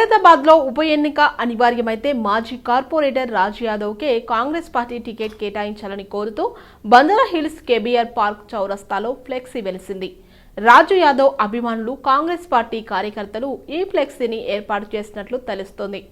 ఖైరతాబాద్ లో ఉప ఎన్నిక అనివార్యమైతే మాజీ కార్పొరేటర్ రాజు యాదవ్ కే కాంగ్రెస్ పార్టీ టికెట్ కేటాయించాలని కోరుతూ బంజారా హిల్స్ కేబీఆర్ పార్క్ చౌరస్తాలో ఫ్లెక్సీ వెలిసింది. రాజు యాదవ్ అభిమానులు, కాంగ్రెస్ పార్టీ కార్యకర్తలు ఈ ఫ్లెక్సీని ఏర్పాటు చేసినట్లు తెలుస్తోంది.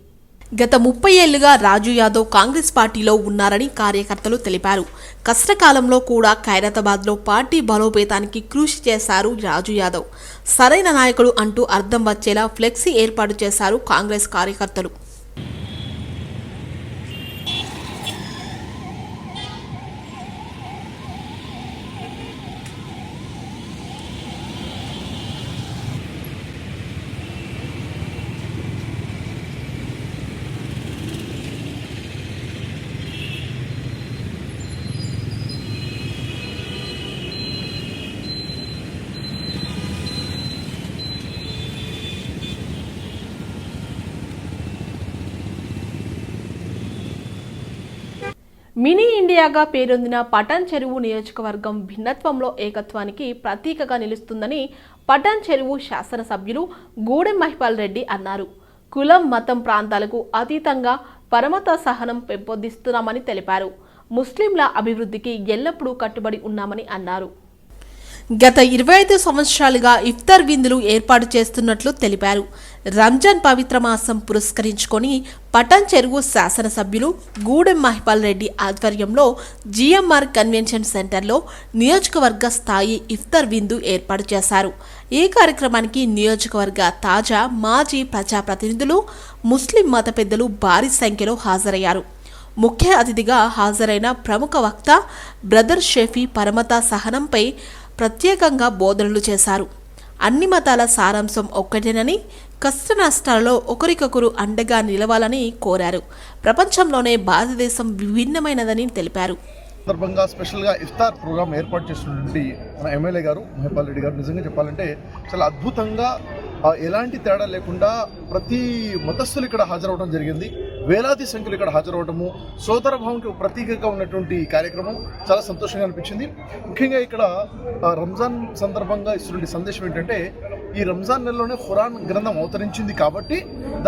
గత 30 ఏళ్లుగా రాజు యాదవ్ కాంగ్రెస్ పార్టీలో ఉన్నారని కార్యకర్తలు తెలిపారు. కష్టకాలంలో కూడా ఖైరతాబాద్లో పార్టీ బలోపేతానికి కృషి చేశారు రాజు యాదవ్. సరైన నాయకుడు అంటూ అర్థం వచ్చేలా ఫ్లెక్సీ ఏర్పాటు చేశారు కాంగ్రెస్ కార్యకర్తలు. మినీ ఇండియాగా పేరొందిన పటాన్ చెరువు నియోజకవర్గం భిన్నత్వంలో ఏకత్వానికి ప్రతీకగా నిలుస్తుందని పటాన్ చెరువు శాసనసభ్యులు గూడెం మహిపాల్ రెడ్డి అన్నారు. కులం, మతం, ప్రాంతాలకు అతీతంగా పరమత సహనం పెంపొందిస్తున్నామని తెలిపారు. ముస్లింల అభివృద్ధికి ఎల్లప్పుడూ కట్టుబడి ఉన్నామని అన్నారు. గత 25 సంవత్సరాలుగా ఇఫ్తార్ విందులు ఏర్పాటు చేస్తున్నట్లు తెలిపారు. రంజాన్ పవిత్ర మాసం పురస్కరించుకొని పటాన్ చెరువు శాసనసభ్యులు గూడెం మహిపాల్ రెడ్డి ఆధ్వర్యంలో జిఎంఆర్ కన్వెన్షన్ సెంటర్లో నియోజకవర్గ స్థాయి ఇఫ్తార్ విందు ఏర్పాటు చేశారు. ఈ కార్యక్రమానికి నియోజకవర్గ తాజా, మాజీ ప్రజాప్రతినిధులు, ముస్లిం మత పెద్దలు భారీ సంఖ్యలో హాజరయ్యారు. ముఖ్య అతిథిగా హాజరైన ప్రముఖ వక్త బ్రదర్ షఫీ పరమత సహనంపై ప్రత్యేకంగా బోధనలు చేశారు. అన్ని మతాల సారాంశం ఒక్కటేనని, కష్ట నష్టాలలో ఒకరికొకరు అండగా నిలవాలని కోరారు. ప్రపంచంలోనే భారతదేశం విభిన్నమైనదని తెలిపారు. సందర్భంగా స్పెషల్గా ఇఫ్తార్ ప్రోగ్రామ్ ఏర్పాటు చేసినటువంటి మన ఎమ్మెల్యే గారు మహిపాల్ రెడ్డి గారు నిజంగా చెప్పాలంటే చాలా అద్భుతంగా, ఎలాంటి తేడా లేకుండా ప్రతి మతస్థులు ఇక్కడ హాజరవడం జరిగింది. వేలాది సంఖ్యలు ఇక్కడ హాజరవడము, సోదరభావంకి ప్రతీకగా ఉన్నటువంటి కార్యక్రమం చాలా సంతోషంగా అనిపించింది. ముఖ్యంగా ఇక్కడ రంజాన్ సందర్భంగా ఇస్తున్న సందేశం ఏంటంటే, ఈ రంజాన్ నెలలోనే ఖురాన్ గ్రంథం అవతరించింది కాబట్టి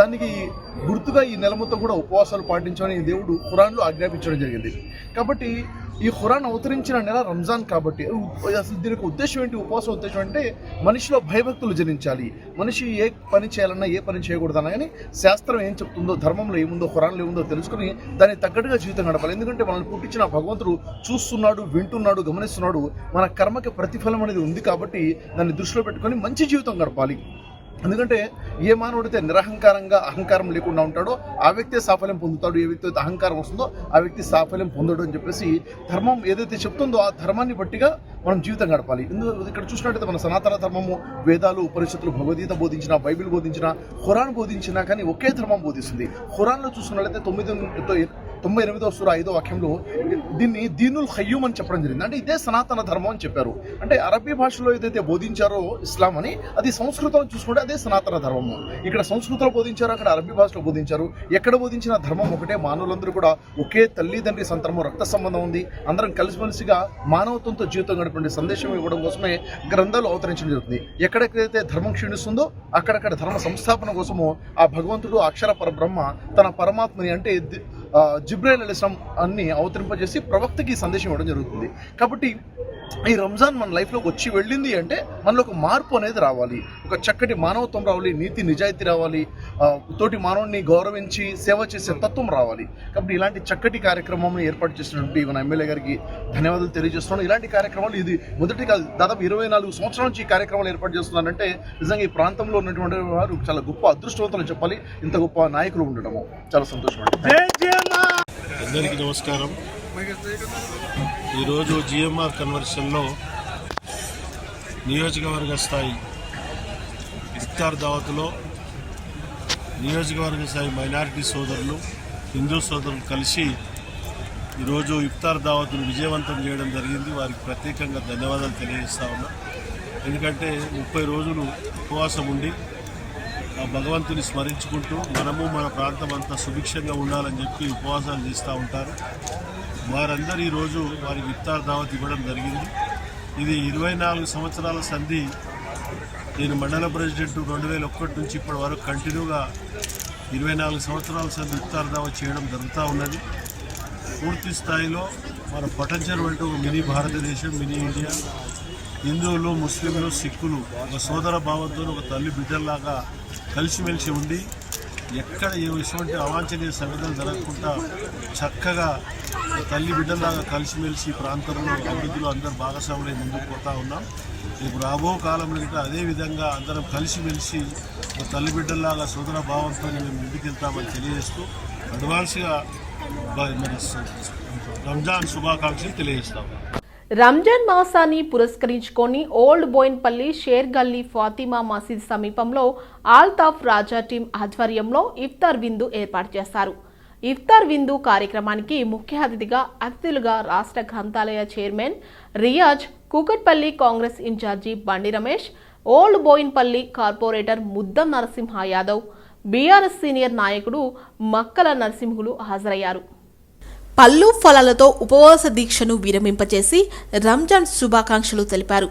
దానికి గుర్తుగా ఈ నెల మొత్తం కూడా ఉపవాసాలు పాటించమని దేవుడు ఖురాన్లో ఆజ్ఞాపించడం జరిగింది. కాబట్టి ఈ ఖురాన్ అవతరించిన నెల రంజాన్ కాబట్టి అసలు దీనికి ఉద్దేశం ఏంటి? ఉపవాసం ఉద్దేశం అంటే మనిషిలో భయభక్తులు జనించాలి. మనిషి ఏ పని చేయాలన్నా, ఏ పని చేయకూడదన్నా కానీ శాస్త్రం ఏం చెప్తుందో, ధర్మంలో ఏముందో, ఖురాన్లో ఏముందో తెలుసుకుని దానికి తగ్గట్టుగా జీవితం గడపాలి. ఎందుకంటే మనల్ని పుట్టించిన భగవంతుడు చూస్తున్నాడు, వింటున్నాడు, గమనిస్తున్నాడు. మన కర్మకి ప్రతిఫలం అనేది ఉంది కాబట్టి దాన్ని దృష్టిలో పెట్టుకొని మంచి జీవితం గడపాలి. ఎందుకంటే ఏ మానవుడితే నిరహంకారంగా, అహంకారం లేకుండా ఉంటాడో ఆ వ్యక్తే సాఫల్యం పొందుతాడు. ఏ వ్యక్తి అయితే అహంకారం వస్తుందో ఆ వ్యక్తి సాఫల్యం పొందడు అని చెప్పేసి ధర్మం ఏదైతే చెప్తుందో ఆ ధర్మాన్ని బట్టిగా మనం జీవితం గడపాలి. ఇక్కడ చూసినట్టయితే మన సనాతన ధర్మము వేదాలు, ఉపనిషత్తులు, భగవద్గీత బోధించిన, బైబిల్ బోధించిన, ఖురాన్ బోధించినా కానీ ఒకే ధర్మం బోధిస్తుంది. ఖురాన్లో చూసుకున్నట్లయితే 98వ సూరా 5వ వాక్యంలో దీన్ని దీనుల్ ఖయ్యూమ్ అని చెప్పడం జరిగింది. అంటే ఇదే సనాతన ధర్మం అని చెప్పారు. అంటే అరబీ భాషలో ఏదైతే బోధించారో ఇస్లాం అని, అది సంస్కృతంలో చూసుకుంటే అదే సనాతన ధర్మము. ఇక్కడ సంస్కృతంలో బోధించారు, అక్కడ అరబీ భాషలో బోధించారు. ఎక్కడ బోధించిన ధర్మం ఒకటే. మానవులందరూ కూడా ఒకే తల్లిదండ్రి సంతరము, రక్త సంబంధం ఉంది. అందరం కలిసిమెలిసిగా మానవత్వంతో జీవితం గడిపే సందేశం ఇవ్వడం కోసమే గ్రంథాలు అవతరించడం జరుగుతుంది. ఎక్కడెక్కడైతే ధర్మం క్షీణిస్తుందో అక్కడక్కడ ధర్మ సంస్థాపన కోసము ఆ భగవంతుడు, అక్షర పరబ్రహ్మ తన పరమాత్మని అంటే జిబ్రాయిల్ అలైహిస్సలాం అన్ని అవతరింపజేసి ప్రవక్తకి సందేశం ఇవ్వడం జరుగుతుంది. కాబట్టి ఈ రంజాన్ మన లైఫ్లోకి వచ్చి వెళ్ళింది అంటే మనలో ఒక మార్పు అనేది రావాలి, ఒక చక్కటి మానవత్వం రావాలి, నీతి నిజాయితీ రావాలి, తోటి మానవుడిని గౌరవించి సేవ చేసే తత్వం రావాలి. కాబట్టి ఇలాంటి చక్కటి కార్యక్రమం ఏర్పాటు చేసినటువంటి మన ఎమ్మెల్యే గారికి ధన్యవాదాలు తెలియజేస్తున్నాను. ఇలాంటి కార్యక్రమాలు ఇది మొదటి కాదు, దాదాపు 24 సంవత్సరాల నుంచి ఈ కార్యక్రమాలు ఏర్పాటు చేస్తున్నారంటే నిజంగా ఈ ప్రాంతంలో ఉన్నటువంటి వారు చాలా గొప్ప అదృష్టవంతులు చెప్పాలి. ఇంత గొప్ప నాయకులు ఉండడము చాలా సంతోషం. అందరికీ నమస్కారం. ఈరోజు జిఎంఆర్ కన్వర్షన్లో నియోజకవర్గ స్థాయి ఇఫ్తార్ దావత్లో నియోజకవర్గ స్థాయి మైనారిటీ సోదరులు, హిందూ సోదరులు కలిసి ఈరోజు ఇఫ్తార్ దావత్ను విజయవంతం చేయడం జరిగింది. వారికి ప్రత్యేకంగా ధన్యవాదాలు తెలియజేస్తా ఉన్నా. ఎందుకంటే 30 రోజులు ఉపవాసం ఉండి ఆ భగవంతుని స్మరించుకుంటూ మనము మన ప్రాంతం అంతా సుభిక్షంగా ఉండాలని చెప్పి ఉపవాసాలు చేస్తూ ఉంటారు. వారందరూ ఈరోజు వారికి ఇఫ్తార్ దావత్ ఇవ్వడం జరిగింది. ఇది 24 సంవత్సరాల సంధి నేను మండల ప్రెసిడెంట్ 2001 నుంచి ఇప్పటి వరకు కంటిన్యూగా 24 సంవత్సరాల సంది ఇఫ్తార్ దావా చేయడం జరుగుతూ ఉన్నది. పూర్తి స్థాయిలో మన పటన్ చెరువు అంటే ఒక మినీ భారతదేశం, మినీ ఇండియా. హిందువులు, ముస్లింలు, సిక్కులు ఒక సోదర భావంతో ఒక తల్లి బిడ్డల్లాగా కలిసిమెలిసి ఉండి ఎక్కడ ఎటువంటి అవాంఛనీయ సంఘటనలు జరగకుండా చక్కగా తల్లి బిడ్డల్లాగా కలిసిమెలిసి ప్రాంతంలో అభివృద్ధిలో అందరూ భాగస్వాములై ముందుకు పోతూ ఉన్నాం. ఇప్పుడు రాబో కాలంలో ఇంకా అదే విధంగా అందరం కలిసిమెలిసి ఒక తల్లి బిడ్డల్లాగా సోదర భావంతో మేము ముందుకెళ్తామని తెలియజేస్తూ అడ్వాన్స్గా మన రంజాన్ శుభాకాంక్షలు తెలియజేస్తాం. రంజాన్ మాసాన్ని పురస్కరించుకొని ఓల్డ్ బోయిన్పల్లి షేర్ గల్లీ ఫాతిమా మసీద్ సమీపంలో ఆల్తాఫ్ రాజా టీం ఆధ్వర్యంలో ఇఫ్తార్ విందు ఏర్పాటు చేశారు. ఇఫ్తార్ విందు కార్యక్రమానికి ముఖ్య అతిథులుగా రాష్ట్ర గ్రంథాలయ chairman Riyaz, Kukatpally Congress incharge Bandi Ramesh, old Boinpally corporator Muddam Narasimha Yadav, BRS senior నాయకుడు మక్కల నరసింహులు హాజరయ్యారు. పళ్ళు ఫలాలతో ఉపవాస దీక్షను విరమింపచేసి రంజాన్ శుభాకాంక్షలు తెలిపారు.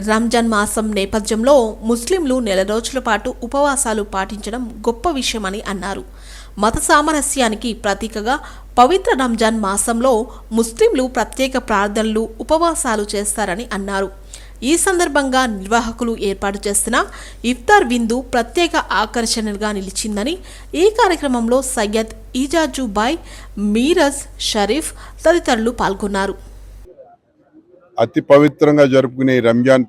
రంజాన్ మాసం నేపథ్యంలో ముస్లింలు నెల రోజుల పాటు ఉపవాసాలు పాటించడం గొప్ప విషయమని అన్నారు. మత సామరస్యానికి ప్రతీకగా పవిత్ర రంజాన్ మాసంలో ముస్లింలు ప్రత్యేక ప్రార్థనలు, ఉపవాసాలు చేస్తారని అన్నారు. ఈ సందర్భంగా నిర్వాహకులు ఏర్పాటు చేసిన ఇఫ్తార్ విందు ప్రత్యేక ఆకర్షణగా నిలిచిందని, ఈ కార్యక్రమంలో సయ్యద్ ఈజాజుబాయ్, మీరజ్, షరీఫ్ తదితరులు పాల్గొన్నారు. అతి పవిత్రంగా జరుపుకునే రంజాన్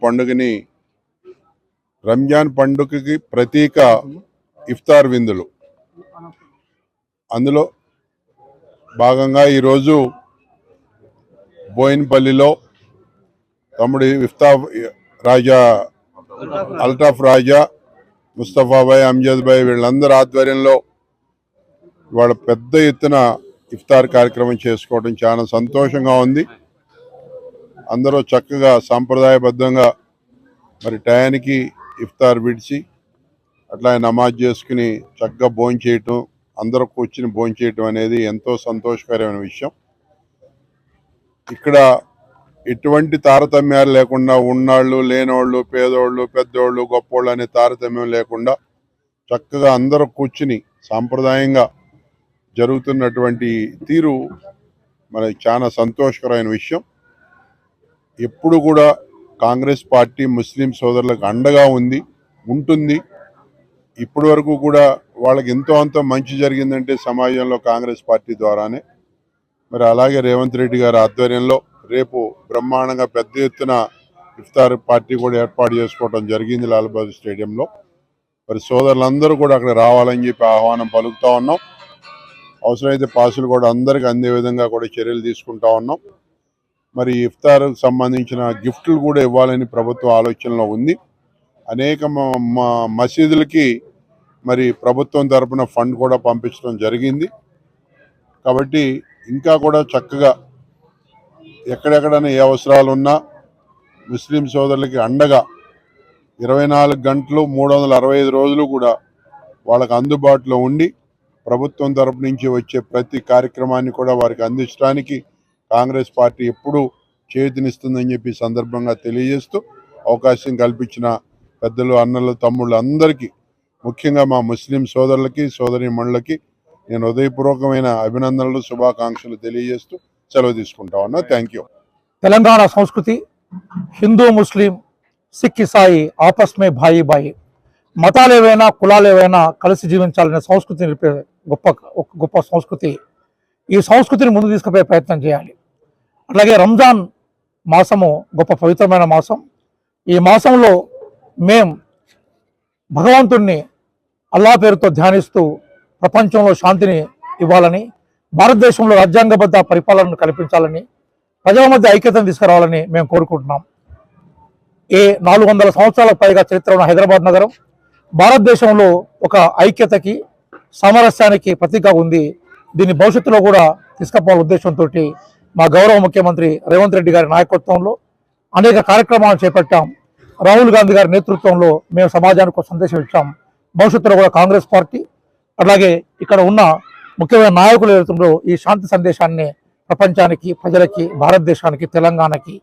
పండుగకి ప్రతీక ఇఫ్తార్ విందులు. అందులో భాగంగా ఈరోజు బోయిన్పల్లిలో తమ్ముడు అల్తాఫ్ రాజా, ముస్తఫాబాయ్, అమ్జద్ భాయ్ వీళ్ళందరూ ఆధ్వర్యంలో ఇవాళ పెద్ద ఎత్తున ఇఫ్తార్ కార్యక్రమం చేసుకోవడం చాలా సంతోషంగా ఉంది. అందరూ చక్కగా సాంప్రదాయబద్ధంగా మరి టయానికి ఇఫ్తార్ విడిచి అట్లా నమాజ్ చేసుకుని చక్కగా భోంచేయటం, అందరూ కూర్చుని భోంచేయటం అనేది ఎంతో సంతోషకరమైన విషయం. ఇక్కడ ఎటువంటి తారతమ్యాలు లేకుండా ఉన్నాళ్ళు, లేనోళ్ళు, పేదోళ్ళు, పెద్దోళ్ళు, గొప్పోళ్ళు అనే తారతమ్యం లేకుండా చక్కగా అందరూ కూర్చుని సాంప్రదాయంగా జరుగుతున్నటువంటి తీరు మనకి చాలా సంతోషకరమైన విషయం. ఎప్పుడు కూడా కాంగ్రెస్ పార్టీ ముస్లిం సోదరులకు అండగా ఉంటుంది. ఇప్పటి వరకు కూడా వాళ్ళకి ఎంతో అంత మంచి జరిగిందంటే సమాజంలో కాంగ్రెస్ పార్టీ ద్వారానే. మరి అలాగే రేవంత్ రెడ్డి గారి ఆధ్వర్యంలో రేపు బ్రహ్మాండంగా పెద్ద ఎత్తున ఇఫ్తార్ పార్టీ కూడా ఏర్పాటు చేసుకోవడం జరిగింది లాల్బహదూర్ స్టేడియంలో. మరి సోదరులందరూ కూడా అక్కడ రావాలని చెప్పి ఆహ్వానం పలుకుతూ ఉన్నాం. అవసరమైతే పాసులు కూడా అందరికీ అందే విధంగా కూడా చర్యలు తీసుకుంటా ఉన్నాం. మరి ఇఫ్తార్కు సంబంధించిన గిఫ్ట్లు కూడా ఇవ్వాలని ప్రభుత్వం ఆలోచనలో ఉంది. అనేక మసీదులకి మరి ప్రభుత్వం తరపున ఫండ్ కూడా పంపించడం జరిగింది. కాబట్టి ఇంకా కూడా చక్కగా ఎక్కడెక్కడైనా ఏ అవసరాలు ఉన్నా ముస్లిం సోదరులకి అండగా 24 గంటలు 365 రోజులు కూడా వాళ్ళకి అందుబాటులో ఉండి ప్రభుత్వం తరపు నుంచి వచ్చే ప్రతి కార్యక్రమాన్ని కూడా వారికి అందించడానికి కాంగ్రెస్ పార్టీ ఎప్పుడూ చేతినిస్తుందని చెప్పి సందర్భంగా తెలియజేస్తూ అవకాశం కల్పించిన పెద్దలు, అన్నలు, తమ్ముళ్ళు అందరికీ, ముఖ్యంగా మా ముస్లిం సోదరులకి, సోదరీమణులకి నేను హృదయపూర్వకమైన అభినందనలు, శుభాకాంక్షలు తెలియజేస్తూ సెలవు తీసుకుంటా ఉన్నా. Thank you. తెలంగాణ సంస్కృతి హిందూ, ముస్లిం, సిక్, ఇసాయి ఆపస్ మే భాయి భాయి, మతాలు ఏవైనా కులాలు ఏవైనా కలిసి జీవించాలనే సంస్కృతిని నిలిపే గొప్ప సంస్కృతి. ఈ సంస్కృతిని ముందు తీసుకుపోయే ప్రయత్నం చేయాలి. అలాగే రంజాన్ మాసము గొప్ప పవిత్రమైన మాసం. ఈ మాసంలో మేం భగవంతుణ్ణి అల్లా పేరుతో ధ్యానిస్తూ ప్రపంచంలో శాంతిని ఇవ్వాలని, భారతదేశంలో రాజ్యాంగబద్ధ పరిపాలనను కల్పించాలని, ప్రజల మధ్య ఐక్యతను తీసుకురావాలని మేము కోరుకుంటున్నాం. 400 సంవత్సరాలకు పైగా చరిత్ర ఉన్న హైదరాబాద్ నగరం భారతదేశంలో ఒక ఐక్యతకి, సామరస్యానికి ప్రతీక ఉంది. దీన్ని భవిష్యత్తులో కూడా తీసుకుపోవాల ఉద్దేశంతో మా గౌరవ ముఖ్యమంత్రి రేవంత్ రెడ్డి గారి నాయకత్వంలో అనేక కార్యక్రమాలు చేపట్టాం. రాహుల్ గాంధీ గారి నేతృత్వంలో మేము సమాజానికి ఒక సందేశం ఇచ్చాం. భవిష్యత్తులో కూడా కాంగ్రెస్ పార్టీ అలాగే ఇక్కడ ఉన్న ముఖ్యమైన నాయకుల నేతృత్వంలో ఈ శాంతి సందేశాన్ని ప్రపంచానికి, ప్రజలకి, భారతదేశానికి, తెలంగాణకి,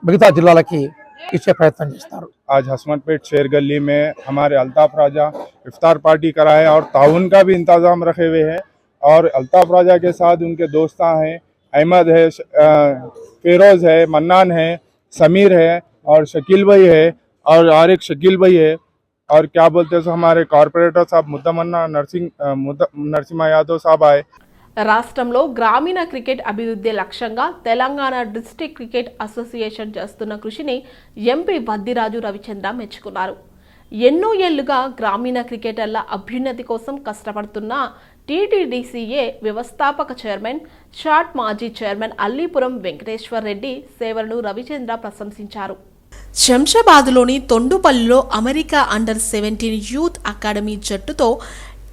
మిగతా జిల్లాలకి ఇచ్చే ప్రయత్నం చేస్తారు. आज हसमतपेट शेर गली में हमारे अल्ताफ राजा इफ्तार पार्टी कराए और ताउन का भी इंतजाम रखे हुए हैं और अल्ताफ राजा के साथ उनके दोस्तां हैं, अहमद है, फेरोज है, मन्नान है, समीर है और शकील भाई है और एक शकील भाई है और क्या बोलते हैं हमारे कॉर्पोरेटर साहब मुद्दमन्ना नरसिम्हा यादव साहब आए. రాష్ట్రంలో గ్రామీణ క్రికెట్ అభివృద్ధి లక్ష్యంగా తెలంగాణ డిస్ట్రిక్ట్ క్రికెట్ అసోసియేషన్ చేస్తున్న కృషిని ఎంపీ వద్దిరాజు రవిచంద్ర మెచ్చుకున్నారు. ఎన్నో ఏళ్లుగా గ్రామీణ క్రికెటర్ల అభ్యున్నతి కోసం కష్టపడుతున్న టీటీడీసీఏ వ్యవస్థాపక చైర్మన్ షాట్ మాజీ చైర్మన్ అల్లీపురం వెంకటేశ్వర్ రెడ్డి సేవలను రవిచంద్ర ప్రశంసించారు. శంషాబాద్లోని తొండుపల్లిలో అమెరికా అండర్-17 యూత్ అకాడమీ జట్టుతో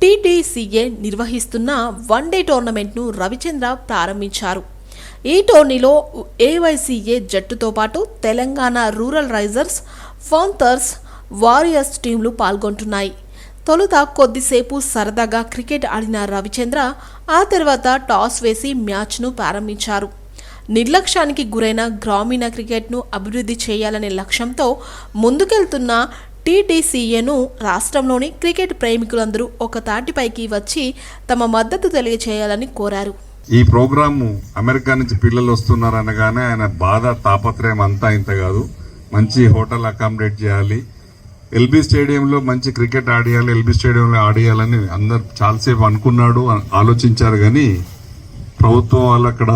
టీటీసీఏ నిర్వహిస్తున్న వన్డే టోర్నమెంట్ను రవిచంద్ర ప్రారంభించారు. ఈ టోర్నీలో ఏవైసీఏ జట్టుతో పాటు తెలంగాణ రూరల్ రైజర్స్, ఫాంథర్స్, వారియర్స్ టీంలు పాల్గొంటున్నాయి. తొలుత కొద్దిసేపు సరదాగా క్రికెట్ ఆడిన రవిచంద్ర ఆ తర్వాత టాస్ వేసి మ్యాచ్ను ప్రారంభించారు. నిర్లక్ష్యానికి గురైన గ్రామీణ క్రికెట్ను అభివృద్ధి చేయాలనే లక్ష్యంతో ముందుకెళ్తున్న టీటీసీఏను రాష్ట్రంలోని క్రికెట్ ప్రేమికులందరూ ఒక తాటిపైకి వచ్చి తమ మద్దతు తెలియజేయాలని కోరారు. ఈ ప్రోగ్రాము అమెరికా నుంచి పిల్లలు వస్తున్నారు అనగానే ఆయన బాధ తాపత్రయం అంతా ఇంత కాదు. మంచి హోటల్ అకామిడేట్ చేయాలి, ఎల్బీ స్టేడియంలో మంచి క్రికెట్ ఆడియాలి, ఎల్బీ స్టేడియంలో ఆడియాలని అందరు చాలాసేపు అనుకున్నాడు, ఆలోచించారు. కానీ ప్రభుత్వం వాళ్ళు అక్కడ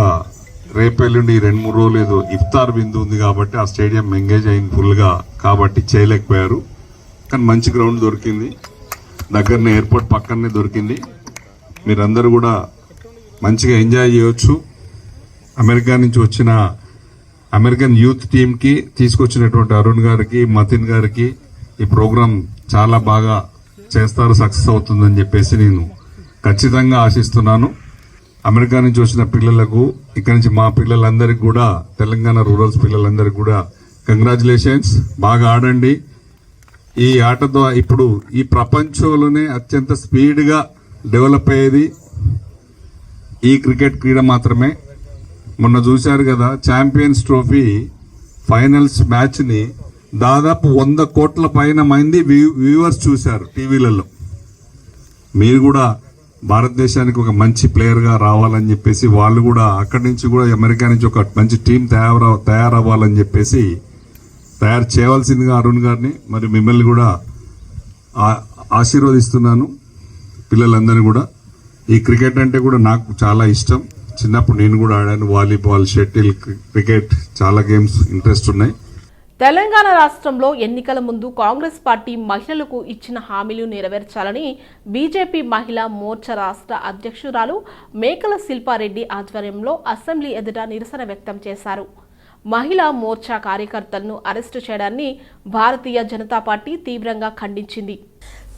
రేపెల్లుండి 2-3 రోజులు ఏదో ఇఫ్తార్ విందు ఉంది కాబట్టి ఆ స్టేడియం ఎంగేజ్ అయింది ఫుల్గా, కాబట్టి చేయలేకపోయారు. కానీ మంచి గ్రౌండ్ దొరికింది, దగ్గరనే ఎయిర్పోర్ట్ పక్కనే దొరికింది. మీరందరూ కూడా మంచిగా ఎంజాయ్ చేయొచ్చు. అమెరికా నుంచి వచ్చిన అమెరికన్ యూత్ టీంకి తీసుకొచ్చినటువంటి అరుణ్ గారికి, మతిన్ గారికి ఈ ప్రోగ్రాం చాలా బాగా చేస్తారు, సక్సెస్ అవుతుందని చెప్పేసి నేను ఖచ్చితంగా ఆశిస్తున్నాను. అమెరికా నుంచి వచ్చిన పిల్లలకు, ఇక్కడి నుంచి మా పిల్లలందరికీ కూడా, తెలంగాణ రూరల్స్ పిల్లలందరికీ కూడా కంగ్రాచులేషన్స్. బాగా ఆడండి. ఈ ఆటతో ఇప్పుడు ఈ ప్రపంచంలోనే అత్యంత స్పీడ్గా డెవలప్ అయ్యేది ఈ క్రికెట్ క్రీడ మాత్రమే. మొన్న చూశారు కదా ఛాంపియన్స్ ట్రోఫీ ఫైనల్స్ మ్యాచ్ని దాదాపు 100 కోట్ల పైన మంది వ్యూవర్స్ చూశారు టీవీలలో. మీరు కూడా భారతదేశానికి ఒక మంచి ప్లేయర్గా రావాలని చెప్పేసి వాళ్ళు కూడా అక్కడి నుంచి కూడా అమెరికా నుంచి ఒక మంచి టీం తయారవ్వాలని చెప్పేసి తయారు చేయవలసిందిగా అరుణ్ గారిని మరి మిమ్మల్ని కూడా ఆశీర్వదిస్తున్నాను. పిల్లలందరినీ కూడా ఈ క్రికెట్ అంటే కూడా నాకు చాలా ఇష్టం. చిన్నప్పుడు నేను కూడా ఆడాను, వాలీబాల్, షటిల్, క్రికెట్, చాలా గేమ్స్ ఇంట్రెస్ట్ ఉన్నాయి. తెలంగాణ రాష్ట్రంలో ఎన్నికల ముందు కాంగ్రెస్ పార్టీ మహిళలకు ఇచ్చిన హామీలు నెరవేర్చాలని బీజేపీ మహిళా మోర్చా రాష్ట్ర అధ్యక్షురాలు మేకల శిల్పారెడ్డి ఆధ్వర్యంలో అసెంబ్లీ ఎదుట నిరసన వ్యక్తం చేశారు. మహిళా మోర్చా కార్యకర్తలను అరెస్టు చేయడాన్ని భారతీయ జనతా పార్టీ తీవ్రంగా ఖండించింది.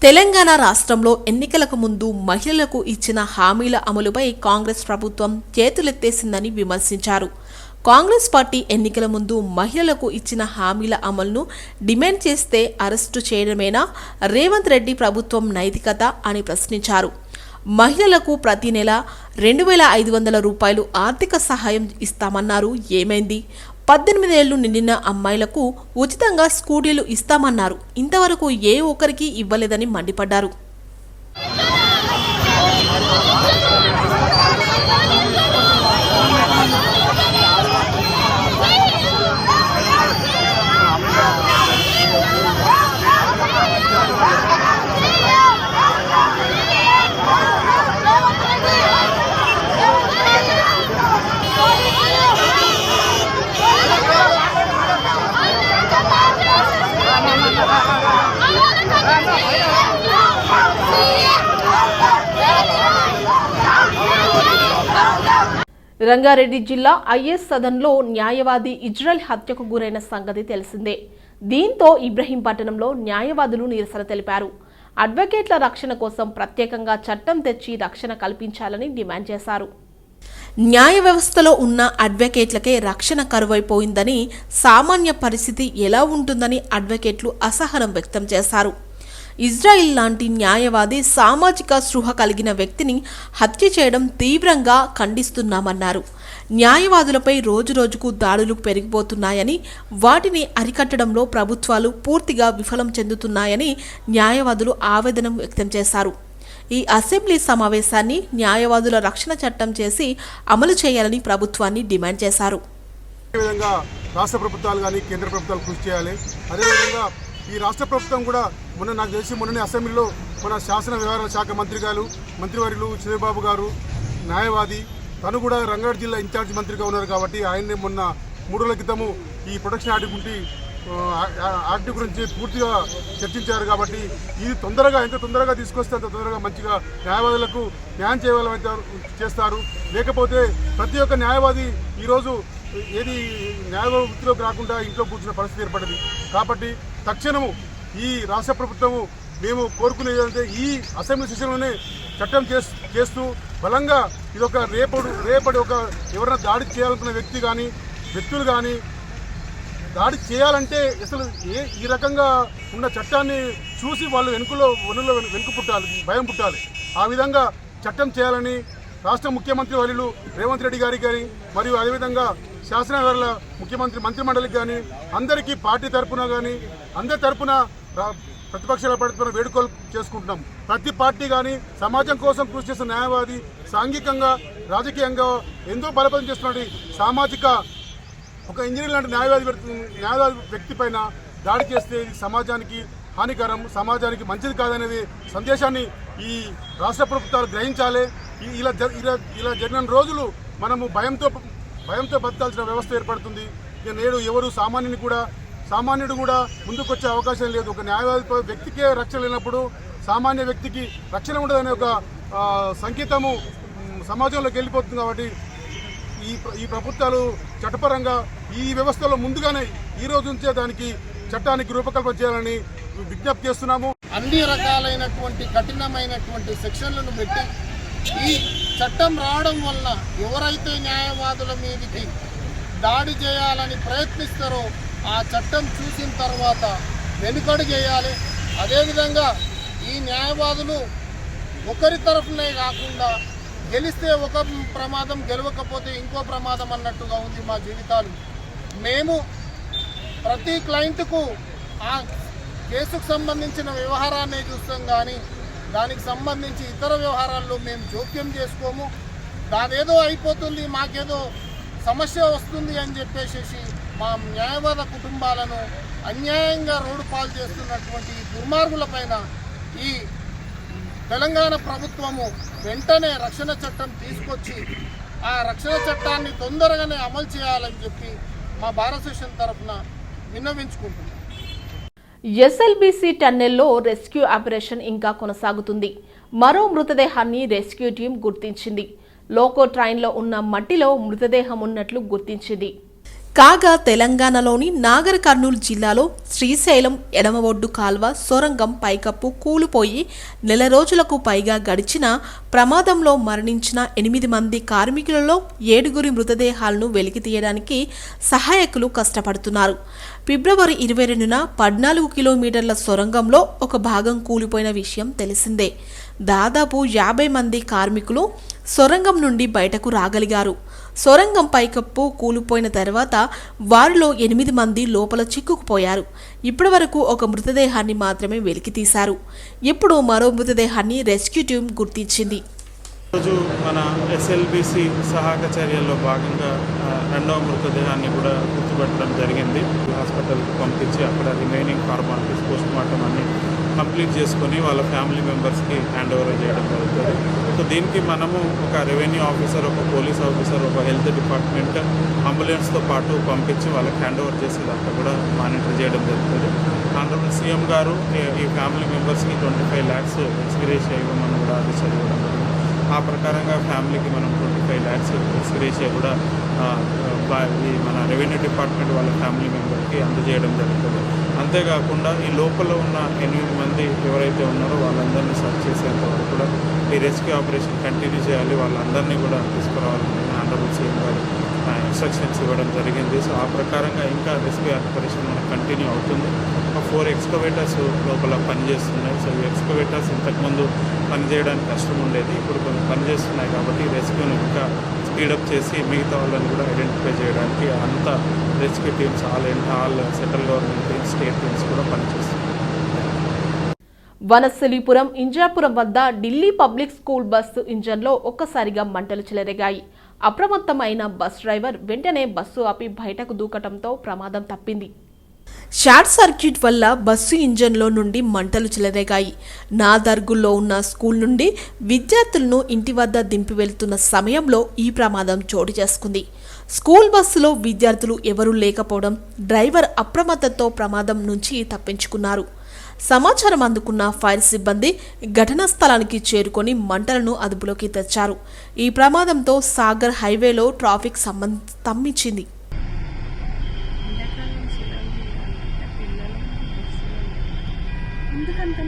తెలంగాణ రాష్ట్రంలో ఎన్నికలకు ముందు మహిళలకు ఇచ్చిన హామీల అమలుపై కాంగ్రెస్ ప్రభుత్వం చేతులెత్తేసిందని విమర్శించారు. కాంగ్రెస్ పార్టీ ఎన్నికల ముందు మహిళలకు ఇచ్చిన హామీల అమలును డిమాండ్ చేస్తే అరెస్టు చేయడమేనా రేవంత్ రెడ్డి ప్రభుత్వం నైతికత అని ప్రశ్నించారు. మహిళలకు ప్రతి నెల 2,500 రూపాయలు ఆర్థిక సహాయం ఇస్తామన్నారు. ఏమైంది? 18 ఏళ్లు నిండిన అమ్మాయిలకు ఉచితంగా స్కూటీలు ఇస్తామన్నారు. ఇంతవరకు ఏ ఒక్కరికి ఇవ్వలేదని మండిపడ్డారు. రంగారెడ్డి జిల్లా ఐఎస్ సదన్లో న్యాయవాది ఇజ్రాయెల్ హత్యకు గురైన సంగతి తెలిసిందే. దీంతో ఇబ్రహీంపట్నంలో న్యాయవాదులు నిరసన తెలిపారు. అడ్వకేట్ల రక్షణ కోసం ప్రత్యేకంగా చట్టం తెచ్చి రక్షణ కల్పించాలని డిమాండ్ చేశారు. న్యాయ వ్యవస్థలో ఉన్న అడ్వకేట్లకే రక్షణ కరువైపోయిందని, సామాన్య పరిస్థితి ఎలా ఉంటుందని అడ్వకేట్లు అసహనం వ్యక్తం చేశారు. ఇజ్రాయిల్ లాంటి న్యాయవాది సామాజిక స్పృహ కలిగిన వ్యక్తిని హత్య చేయడం తీవ్రంగా ఖండిస్తున్నామన్నారు. న్యాయవాదులపై రోజురోజుకు దాడులు పెరిగిపోతున్నాయని, వాటిని అరికట్టడంలో ప్రభుత్వాలు పూర్తిగా విఫలం చెందుతున్నాయని న్యాయవాదులు ఆవేదన వ్యక్తం చేశారు. ఈ అసెంబ్లీ సమావేశాన్ని న్యాయవాదుల రక్షణ చట్టం చేసి అమలు చేయాలని ప్రభుత్వాన్ని డిమాండ్ చేశారు. అదేవిధంగా రాష్ట్ర ప్రభుత్వాలు కానీ కేంద్ర ప్రభుత్వాలు కృషి చేయాలి. అదేవిధంగా ఈ రాష్ట్ర ప్రభుత్వం కూడా నాకు తెలిసి మొన్ననే అసెంబ్లీలో మన శాసన వ్యవహారాల శాఖ మంత్రివర్యులు చంద్రబాబు గారు న్యాయవాది, తను కూడా రంగారెడ్డి జిల్లా ఇన్ఛార్జ్ మంత్రిగా ఉన్నారు కాబట్టి ఆయన్నే మొన్న 3 రోజుల క్రితము ఈ ప్రొటెక్షన్ యాక్ట్ గురించి పూర్తిగా చర్చించారు. కాబట్టి ఇది ఎంత తొందరగా తీసుకొస్తే అంత తొందరగా మంచిగా న్యాయవాదులకు న్యాయం చేయగలమైతే చేస్తారు. లేకపోతే ప్రతి ఒక్క న్యాయవాది ఈరోజు ఏది న్యాయవాద వృత్తిలోకి రాకుండా ఇంట్లో కూర్చున్న పరిస్థితి ఏర్పడింది. కాబట్టి తక్షణము ఈ రాష్ట్ర ప్రభుత్వము మేము కోరుకునేది అంటే ఈ అసెంబ్లీ సెషన్లోనే చట్టం చేస్తూ బలంగా ఇదొక రేపటి ఒక ఎవరైనా దాడి చేయాలనుకున్న వ్యక్తులు కానీ దాడి చేయాలంటే అసలు ఈ రకంగా ఉన్న చట్టాన్ని చూసి వాళ్ళు వెనుక పుట్టాలి, భయం పుట్టాలి. ఆ విధంగా చట్టం చేయాలని రాష్ట్ర ముఖ్యమంత్రి వర్యులు రేవంత్ రెడ్డి గారికి కానీ మరియు అదేవిధంగా శాసనసభల మంత్రిమండలికి కానీ అందరికీ పార్టీ తరఫున కానీ అందరి తరఫున ప్రతిపక్షాల తరఫున వేడుకలు చేసుకుంటున్నాం. ప్రతి పార్టీ కానీ సమాజం కోసం కృషి చేసిన న్యాయవాది సాంఘికంగా రాజకీయంగా ఎంతో బలపతం చేస్తున్నటువంటి సామాజిక ఒక ఇంజనీర్ లాంటి న్యాయవాది వ్యక్తి పైన దాడి చేస్తే ఇది సమాజానికి హానికరం, సమాజానికి మంచిది కాదనేది సందేశాన్ని ఈ రాష్ట్ర ప్రభుత్వాలు గ్రహించాలి. ఇలా జరిగిన రోజులు మనము భయంతో బతకాల్సిన వ్యవస్థ ఏర్పడుతుంది. ఇక నేడు ఎవరు సామాన్యుడు కూడా ముందుకొచ్చే అవకాశం లేదు. ఒక న్యాయవాది వ్యక్తికే రక్షణ లేనప్పుడు సామాన్య వ్యక్తికి రక్షణ ఉండదనే ఒక సంకేతము సమాజంలోకి వెళ్ళిపోతుంది. కాబట్టి ఈ ప్రభుత్వాలు చట్టపరంగా ఈ వ్యవస్థలో ముందుగానే ఈ రోజు నుంచే దానికి చట్టానికి రూపకల్పన చేయాలని విజ్ఞప్తి చేస్తున్నాము. అన్ని రకాలైనటువంటి కఠినమైనటువంటి సెక్షన్లను పెట్టి ఈ చట్టం రావడం వల్ల ఎవరైతే న్యాయవాదుల మీదకి దాడి చేయాలని ప్రయత్నిస్తారో ఆ చట్టం చూసిన తర్వాత వెనుకడు చేయాలి. అదేవిధంగా ఈ న్యాయవాదులు ఒకరి తరఫునే కాకుండా గెలిస్తే ఒక ప్రమాదం, గెలవకపోతే ఇంకో ప్రమాదం అన్నట్టుగా ఉంది మా జీవితాలు. మేము ప్రతి క్లయింట్కు ఆ కేసుకు సంబంధించిన వ్యవహారాన్ని చూస్తాం కానీ దానికి సంబంధించి ఇతర వ్యవహారాల్లో మేము జోక్యం చేసుకోము. దానేదో అయిపోతుంది, మాకేదో సమస్య వస్తుంది అని చెప్పేసి మా న్యాయవాద కుటుంబాలను అన్యాయంగా రోడ్డు పాలు చేస్తున్నటువంటి దుర్మార్గులపైన ఈ తెలంగాణ ప్రభుత్వము వెంటనే రక్షణ చట్టం తీసుకొచ్చి ఆ రక్షణ చట్టాన్ని తొందరగానే అమలు చేయాలని చెప్పి మా బార్ అసోసియేషన్ తరఫున విన్నవించుకుంటున్నాం. ఎస్ఎల్బీసీ టన్నెల్లో రెస్క్యూ ఆపరేషన్ ఇంకా కొనసాగుతుంది. మరో మృతదేహాన్ని రెస్క్యూ టీం గుర్తించింది. లోకో ట్రైన్లో ఉన్న మట్టిలో మృతదేహం ఉన్నట్లు గుర్తించింది. కాగా తెలంగాణలోని నాగర్ కర్నూలు జిల్లాలో శ్రీశైలం ఎడమ ఒడ్డు కాల్వ సొరంగం పైకప్పు కూలిపోయి 4 రోజులకు పైగా గడిచిన ప్రమాదంలో మరణించిన 8 మంది కార్మికులలో 7 మృతదేహాలను వెలికితీయడానికి సహాయకులు కష్టపడుతున్నారు. ఫిబ్రవరి 22న 14 కిలోమీటర్ల సొరంగంలో ఒక భాగం కూలిపోయిన విషయం తెలిసిందే. దాదాపు 50 మంది కార్మికులు సొరంగం నుండి బయటకు రాగలిగారు. సొరంగం పైకప్పు కూలిపోయిన తర్వాత వారిలో 8 మంది లోపల చిక్కుకుపోయారు. ఇప్పటి వరకు ఒక మృతదేహాన్ని మాత్రమే వెలికితీశారు. ఇప్పుడు మరో మృతదేహాన్ని రెస్క్యూ టీం గుర్తించింది. రోజు మన ఎస్ఎల్బీసీ సహాయక చర్యల్లో భాగంగా 2వ మృతదేహాన్ని కూడా గుర్తుపట్టడం జరిగింది. హాస్పిటల్కి పంపించి అక్కడ రిమైనింగ్ ఫార్మాలిటీస్ పోస్ట్మార్టం అన్ని కంప్లీట్ చేసుకొని వాళ్ళ ఫ్యామిలీ మెంబర్స్కి హ్యాండ్ ఓవర్ చేయడం జరుగుతుంది. సో దీనికి మనము ఒక రెవెన్యూ ఆఫీసర్, ఒక పోలీస్ ఆఫీసర్, ఒక హెల్త్ డిపార్ట్మెంట్ అంబులెన్స్తో పాటు పంపించి వాళ్ళకి హ్యాండ్ ఓవర్ చేసేదాకా కూడా మానిటర్ చేయడం జరుగుతుంది. ఆనరబుల్ సీఎం గారు ఈ ఫ్యామిలీ మెంబర్స్కి 25 lakhs ఎక్స్గ్రేషియా ఇవ్వమని కూడా ఆదేశాలు ఇవ్వడం జరిగింది. ఆ ప్రకారంగా ఫ్యామిలీకి మనం 25 lakhs ఎక్స్గ్రేషియా కూడా మన రెవెన్యూ డిపార్ట్మెంట్ వాళ్ళ ఫ్యామిలీ మెంబర్కి అందజేయడం జరుగుతుంది. అంతేకాకుండా ఈ లోపల ఉన్న 8 మంది ఎవరైతే ఉన్నారో వాళ్ళందరినీ సర్చ్ చేసేంత వరకు కూడా ఈ రెస్క్యూ ఆపరేషన్ కంటిన్యూ చేయాలి. వాళ్ళందరినీ కూడా తీసుకురావాలని ఆనరబుల్ సీఎం గారు ఇన్స్ట్రక్షన్స్ ఇవ్వడం జరిగింది. సో ఆ ప్రకారంగా ఇంకా రెస్క్యూ ఆపరేషన్ మనకు కంటిన్యూ అవుతుంది. 4 ఎక్స్కవేటర్స్ లోపల పనిచేస్తున్నాయి. సో ఈ ఎక్స్కవేటర్స్ ఇంతకుముందు పనిచేయడానికి కష్టం ఉండేది, ఇప్పుడు కొంచెం పనిచేస్తున్నాయి కాబట్టి రెస్క్యూని ఇంకా స్పీడప్ చేసి మిగతా వాళ్ళని కూడా ఐడెంటిఫై చేయడానికి అంతా rescue teams all central government teams, state teams కూడా పనిచేస్తున్నాయి. వనస్థలీపురం ఇంజాపురం వద్ద ఢిల్లీ పబ్లిక్ స్కూల్ బస్సు ఇంజన్లో ఒక్కసారిగా మంటలు చెలరేగాయి. అప్రమత్తమైన బస్ డ్రైవర్ వెంటనే బస్సు ఆపి బయటకు దూకటంతో ప్రమాదం తప్పింది. షార్ట్ సర్క్యూట్ వల్ల బస్సు ఇంజన్లో నుండి మంటలు చెలరేగాయి. నాదర్గుల్లో ఉన్న స్కూల్ నుండి విద్యార్థులను ఇంటి వద్ద దింపి వెళ్తున్న సమయంలో ఈ ప్రమాదం చోటు చేసుకుంది. స్కూల్ బస్సులో విద్యార్థులు ఎవరూ లేకపోవడం, డ్రైవర్ అప్రమత్తతో ప్రమాదం నుంచి తప్పించుకున్నారు. సమాచారం అందుకున్న ఫైర్ సిబ్బంది ఘటనా స్థలానికి చేరుకొని మంటలను అదుపులోకి తెచ్చారు. ఈ ప్రమాదంతో సాగర్ హైవేలో ట్రాఫిక్ స్తంభించింది. ఎందుకంత